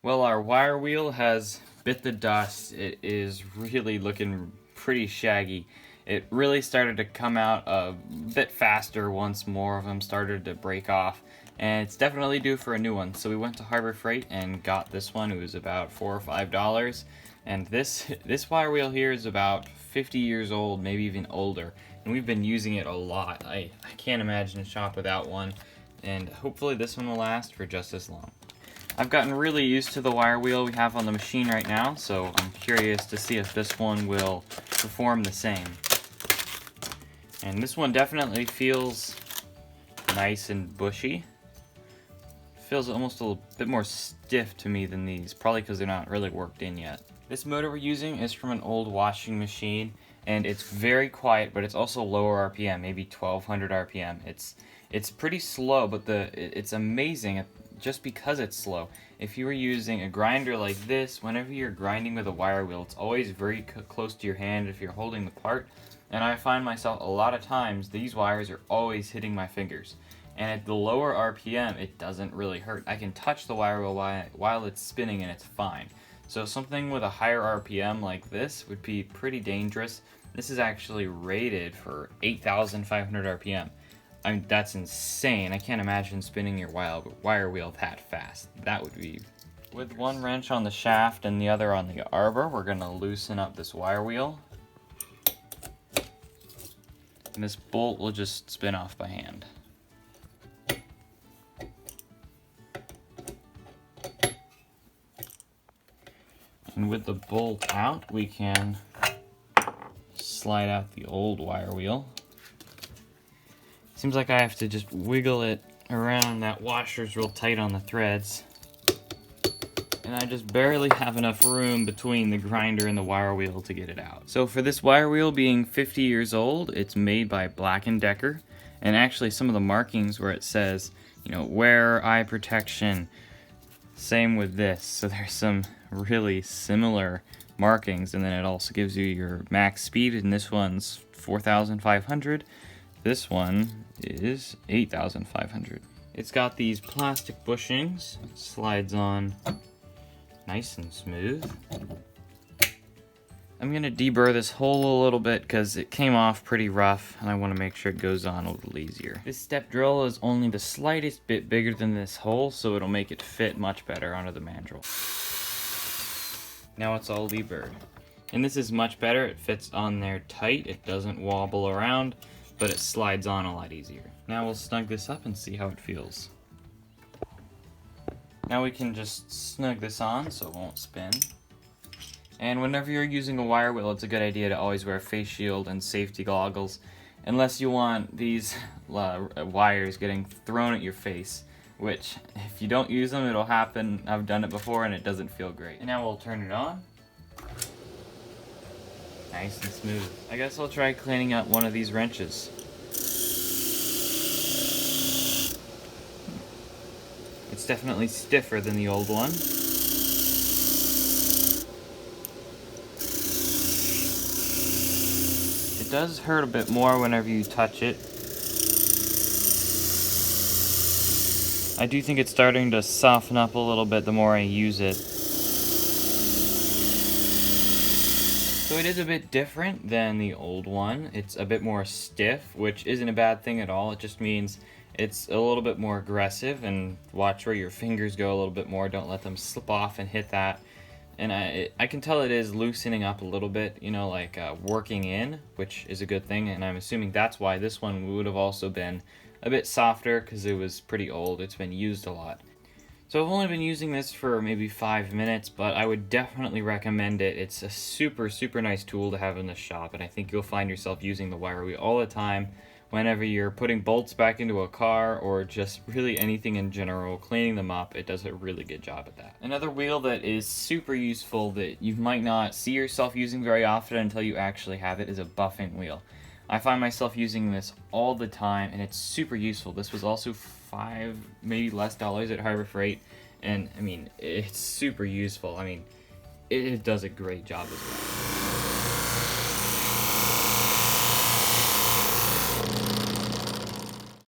Well, our wire wheel has bit the dust. It is really looking pretty shaggy. It really started to come out a bit faster once more of them started to break off, and it's definitely due for a new one. So we went to Harbor Freight and got this one. It was about $4 or $5, and this wire wheel here is about 50 years old, maybe even older, and we've been using it a lot. I can't imagine a shop without one, and hopefully this one will last for just as long. I've gotten really used to the wire wheel we have on the machine right now, so I'm curious to see if this one will perform the same. And this one definitely feels nice and bushy. Feels almost a little bit more stiff to me than these, probably because they're not really worked in yet. This motor we're using is from an old washing machine, and it's very quiet, but it's also lower RPM, maybe 1200 RPM. It's pretty slow, but it's amazing just because it's slow. If you were using a grinder like this, whenever you're grinding with a wire wheel, it's always very close to your hand if you're holding the part. And I find myself a lot of times, these wires are always hitting my fingers. And at the lower RPM, it doesn't really hurt. I can touch the wire wheel while it's spinning and it's fine. So something with a higher RPM like this would be pretty dangerous. This is actually rated for 8,500 RPM. I mean, that's insane. I can't imagine spinning your wire wheel that fast. That would be... With one wrench on the shaft and the other on the arbor, we're gonna loosen up this wire wheel. And this bolt will just spin off by hand. And with the bolt out, we can slide out the old wire wheel. Seems like I have to just wiggle it around. That washer's real tight on the threads. And I just barely have enough room between the grinder and the wire wheel to get it out. So for this wire wheel being 50 years old, it's made by Black & Decker. And actually some of the markings where it says, you know, wear eye protection. Same with this. So there's some really similar markings. And then it also gives you your max speed. And this one's 4,500. This one is 8,500. It's got these plastic bushings. It slides on nice and smooth. I'm gonna deburr this hole a little bit because it came off pretty rough and I want to make sure it goes on a little easier. This step drill is only the slightest bit bigger than this hole, so it'll make it fit much better onto the mandrel. Now it's all deburred. And this is much better. It fits on there tight. It doesn't wobble around, but it slides on a lot easier. Now we'll snug this up and see how it feels. Now we can just snug this on so it won't spin. And whenever you're using a wire wheel, it's a good idea to always wear a face shield and safety goggles, unless you want these wires getting thrown at your face, which if you don't use them, it'll happen. I've done it before and it doesn't feel great. And now we'll turn it on. Nice and smooth. I guess I'll try cleaning out one of these wrenches. It's definitely stiffer than the old one. It does hurt a bit more whenever you touch it. I do think it's starting to soften up a little bit the more I use it. So it is a bit different than the old one. It's a bit more stiff, which isn't a bad thing at all. It just means it's a little bit more aggressive, and watch where your fingers go a little bit more. Don't let them slip off and hit that. And I can tell it is loosening up a little bit, you know, like working in, which is a good thing. And I'm assuming that's why this one would have also been a bit softer, because it was pretty old. It's been used a lot. So I've only been using this for maybe 5 minutes, but I would definitely recommend it. It's a super, super nice tool to have in the shop, and I think you'll find yourself using the wire wheel all the time whenever you're putting bolts back into a car or just really anything in general, cleaning them up. It does a really good job at that. Another wheel that is super useful that you might not see yourself using very often until you actually have it is a buffing wheel. I find myself using this all the time, and it's super useful. This was also $5, maybe less dollars at Harbor Freight, and I mean, it's super useful. I mean, it does a great job as well.